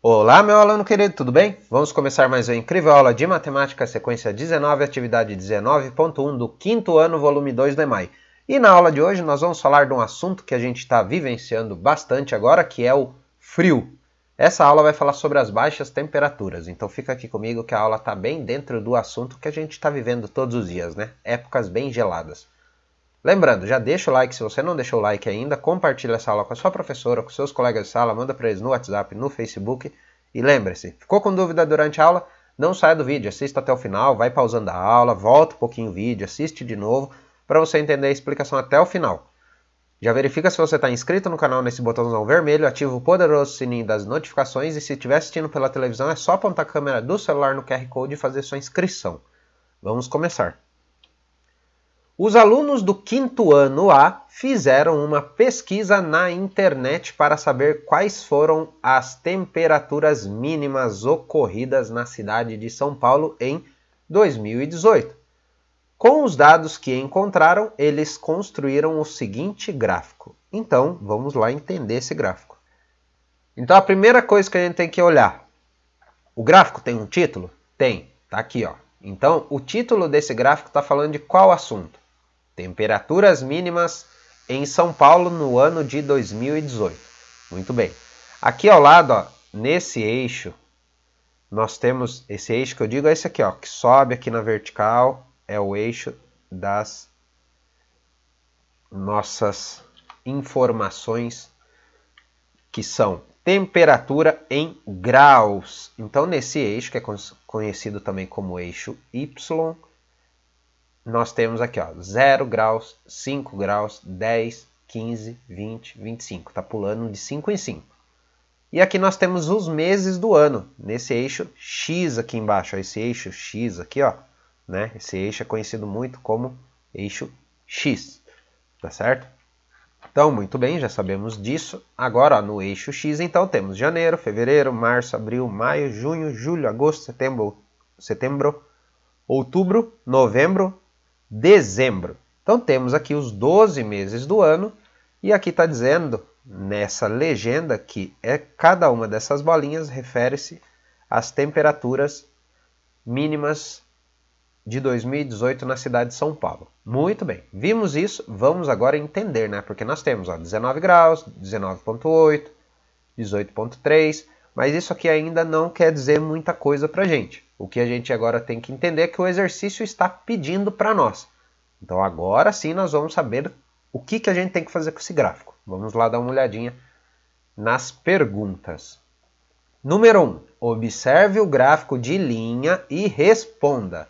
Olá, meu aluno querido, tudo bem? Vamos começar mais uma incrível aula de matemática, sequência 19, atividade 19.1 do 5º ano, volume 2 do EMAI. E na aula de hoje nós vamos falar de um assunto que a gente está vivenciando bastante agora, que é o frio. Essa aula vai falar sobre as baixas temperaturas, então fica aqui comigo que a aula está bem dentro do assunto que a gente está vivendo todos os dias, né? Épocas bem geladas. Lembrando, já deixa o like se você não deixou o like ainda, compartilha essa aula com a sua professora, com seus colegas de sala, manda para eles no WhatsApp, no Facebook. E lembre-se, ficou com dúvida durante a aula? Não saia do vídeo, assista até o final, vai pausando a aula, volta um pouquinho o vídeo, assiste de novo, para você entender a explicação até o final. Já verifica se você está inscrito no canal nesse botãozão vermelho, ativa o poderoso sininho das notificações e se estiver assistindo pela televisão é só apontar a câmera do celular no QR Code e fazer sua inscrição. Vamos começar. Os alunos do 5º ano A fizeram uma pesquisa na internet para saber quais foram as temperaturas mínimas ocorridas na cidade de São Paulo em 2018. Com os dados que encontraram, eles construíram o seguinte gráfico. Então, vamos lá entender esse gráfico. Então, a primeira coisa que a gente tem que olhar. O gráfico tem um título? Tem. Tá aqui, ó. Então, o título desse gráfico está falando de qual assunto? Temperaturas mínimas em São Paulo no ano de 2018. Muito bem. Aqui ao lado, ó, nesse eixo, nós temos esse eixo que eu digo é esse aqui, ó, que sobe aqui na vertical, é o eixo das nossas informações, que são temperatura em graus. Então, nesse eixo, que é conhecido também como eixo Y, nós temos aqui, ó, 0 graus, 5 graus, 10, 15, 20, 25. Está pulando de 5 em 5. E aqui nós temos os meses do ano, nesse eixo X aqui embaixo. Ó, esse eixo X aqui, ó, né? Esse eixo é conhecido muito como eixo X, tá certo? Então, muito bem, já sabemos disso. Agora, ó, no eixo X, então, temos janeiro, fevereiro, março, abril, maio, junho, julho, agosto, setembro, outubro, novembro, dezembro. Então temos aqui os 12 meses do ano e aqui está dizendo nessa legenda que cada uma dessas bolinhas refere-se às temperaturas mínimas de 2018 na cidade de São Paulo. Muito bem, vimos isso, vamos agora entender, né? Porque nós temos ó, 19 graus, 19,8, 18,3, mas isso aqui ainda não quer dizer muita coisa para a gente. O que a gente agora tem que entender é que o exercício está pedindo para nós. Então agora sim nós vamos saber o que a gente tem que fazer com esse gráfico. Vamos lá dar uma olhadinha nas perguntas. Número 1. Observe o gráfico de linha e responda.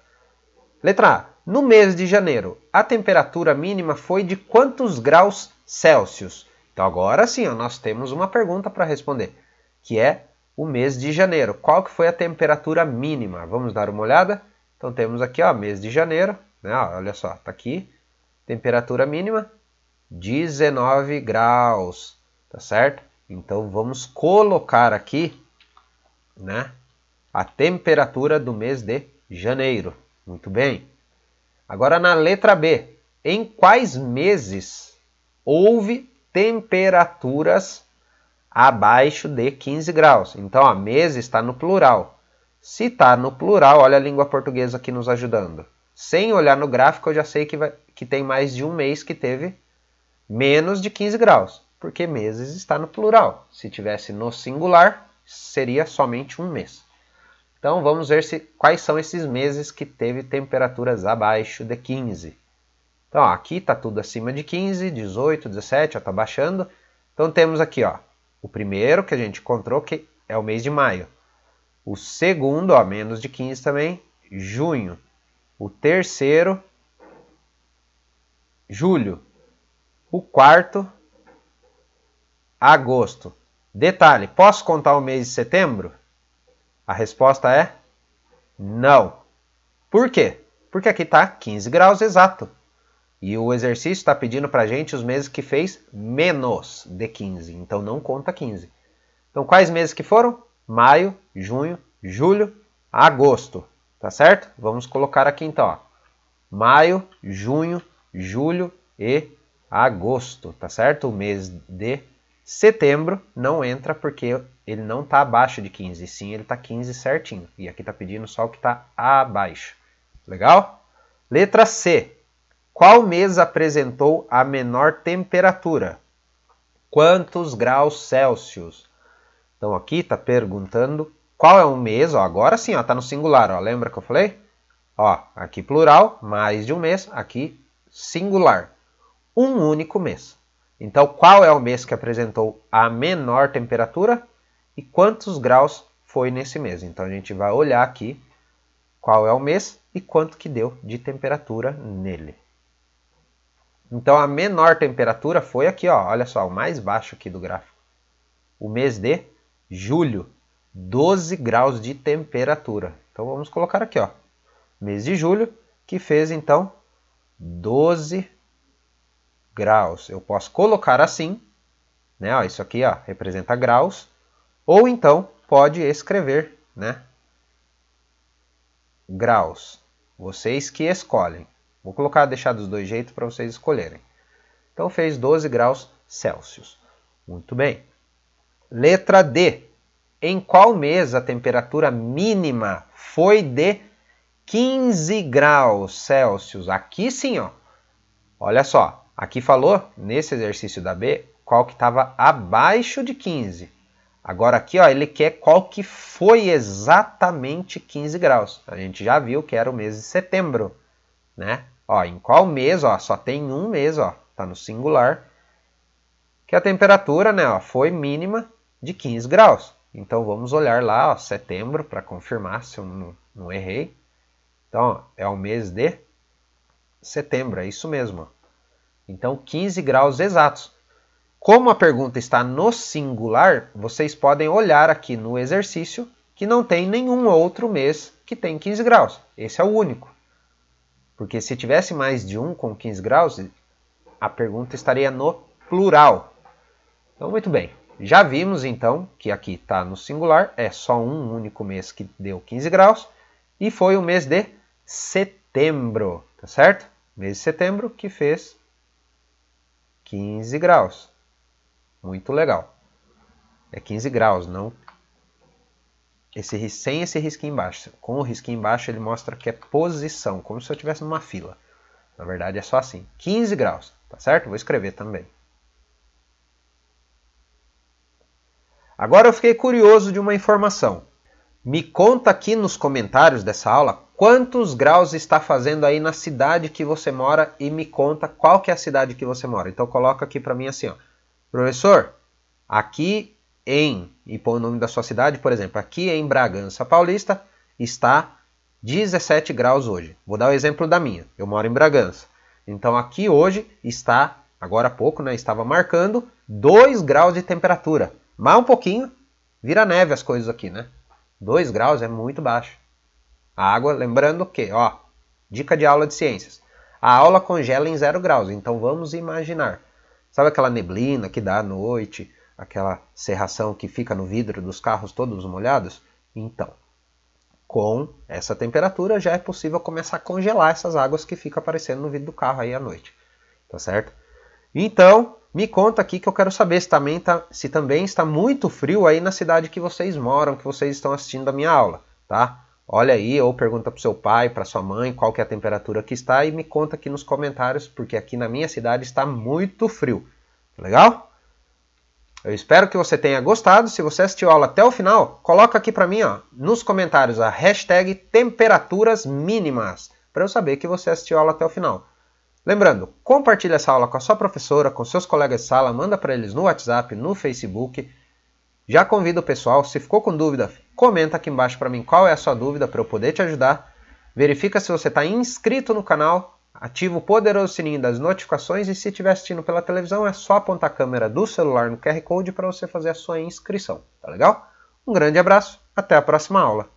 Letra A. No mês de janeiro, a temperatura mínima foi de quantos graus Celsius? Então agora sim, ó, nós temos uma pergunta para responder, que é o mês de janeiro. Qual que foi a temperatura mínima? Vamos dar uma olhada? Então temos aqui, ó, mês de janeiro, né? Ó, olha só, tá aqui, temperatura mínima, 19 graus, tá certo? Então vamos colocar aqui, né, a temperatura do mês de janeiro. Muito bem. Agora na letra B, em quais meses houve temperaturas abaixo de 15 graus? Então, ó, mês está no plural. Se está no plural, olha a língua portuguesa aqui nos ajudando. Sem olhar no gráfico, eu já sei que tem mais de um mês que teve menos de 15 graus, porque meses está no plural. Se tivesse no singular, seria somente um mês. Então, vamos ver quais são esses meses que teve temperaturas abaixo de 15. Então, ó, aqui está tudo acima de 15, 18, 17, está baixando. Então, temos aqui, ó, o primeiro que a gente encontrou, que é o mês de maio. O segundo, ó, menos de 15 também, junho. O terceiro, julho. O quarto, agosto. Detalhe, posso contar o mês de setembro? A resposta é não. Por quê? Porque aqui está 15 graus exato. E o exercício está pedindo para a gente os meses que fez menos de 15. Então não conta 15. Então quais meses que foram? Maio, junho, julho, agosto. Tá certo? Vamos colocar aqui então, ó. Maio, junho, julho e agosto. Tá certo? O mês de Setembro não entra porque ele não está abaixo de 15, sim, ele está 15 certinho. E aqui está pedindo só o que está abaixo. Legal? Letra C. Qual mês apresentou a menor temperatura? Quantos graus Celsius? Então aqui está perguntando qual é o mês. Ó, agora sim, está no singular. Ó, lembra que eu falei? Ó, aqui plural, mais de um mês. Aqui singular. Um único mês. Então, qual é o mês que apresentou a menor temperatura e quantos graus foi nesse mês? Então, a gente vai olhar aqui qual é o mês e quanto que deu de temperatura nele. Então, a menor temperatura foi aqui, ó, olha só, o mais baixo aqui do gráfico. O mês de julho, 12 graus de temperatura. Então, vamos colocar aqui, ó, mês de julho, que fez, então, 12 graus. Eu posso colocar assim, né? Ó, isso aqui, ó, representa graus. Ou então pode escrever, né? Graus. Vocês que escolhem. Vou colocar, deixar dos dois jeitos para vocês escolherem. Então fez 12 graus Celsius. Muito bem. Letra D. Em qual mês a temperatura mínima foi de 15 graus Celsius? Aqui sim, ó. Olha só. Aqui falou, nesse exercício da B, qual que estava abaixo de 15. Agora aqui, ó, ele quer qual que foi exatamente 15 graus. A gente já viu que era o mês de setembro, né? Ó, em qual mês, ó, só tem um mês, ó, tá no singular, que a temperatura, né, ó, foi mínima de 15 graus. Então vamos olhar lá, ó, setembro, para confirmar se eu não errei. Então, ó, é o mês de setembro, é isso mesmo, ó. Então, 15 graus exatos. Como a pergunta está no singular, vocês podem olhar aqui no exercício que não tem nenhum outro mês que tem 15 graus. Esse é o único. Porque se tivesse mais de um com 15 graus, a pergunta estaria no plural. Então, muito bem. Já vimos, então, que aqui está no singular, é só um único mês que deu 15 graus, e foi o mês de setembro, tá certo? Mês de setembro que fez 15 graus. Muito legal. É 15 graus, não sem esse risquinho embaixo. Com o risquinho embaixo ele mostra que é posição, como se eu estivesse numa fila. Na verdade é só assim. 15 graus, tá certo? Vou escrever também. Agora eu fiquei curioso de uma informação. Me conta aqui nos comentários dessa aula quantos graus está fazendo aí na cidade que você mora e me conta qual que é a cidade que você mora. Então coloca aqui para mim assim, ó. Professor, aqui e põe o nome da sua cidade, por exemplo, aqui em Bragança Paulista está 17 graus hoje. Vou dar o exemplo da minha, eu moro em Bragança. Então aqui hoje está, agora há pouco, né, estava marcando 2 graus de temperatura. Mais um pouquinho, vira neve as coisas aqui, né? 2 graus é muito baixo. A água, lembrando que, ó, dica de aula de ciências, a aula congela em 0 graus, então vamos imaginar. Sabe aquela neblina que dá à noite, aquela cerração que fica no vidro dos carros todos molhados? Então, com essa temperatura já é possível começar a congelar essas águas que ficam aparecendo no vidro do carro aí à noite. Tá certo? Então, me conta aqui que eu quero saber se também está muito frio aí na cidade que vocês moram, que vocês estão assistindo a minha aula, tá? Olha aí, ou pergunta para o seu pai, para sua mãe, qual que é a temperatura que está e me conta aqui nos comentários, porque aqui na minha cidade está muito frio. Legal? Eu espero que você tenha gostado. Se você assistiu a aula até o final, coloca aqui para mim, ó, nos comentários a hashtag temperaturas mínimas, para eu saber que você assistiu a aula até o final. Lembrando, compartilhe essa aula com a sua professora, com seus colegas de sala, manda para eles no WhatsApp, no Facebook. Já convido o pessoal, se ficou com dúvida, comenta aqui embaixo para mim qual é a sua dúvida para eu poder te ajudar. Verifica se você está inscrito no canal, ativa o poderoso sininho das notificações e se estiver assistindo pela televisão é só apontar a câmera do celular no QR Code para você fazer a sua inscrição, tá legal? Um grande abraço, até a próxima aula!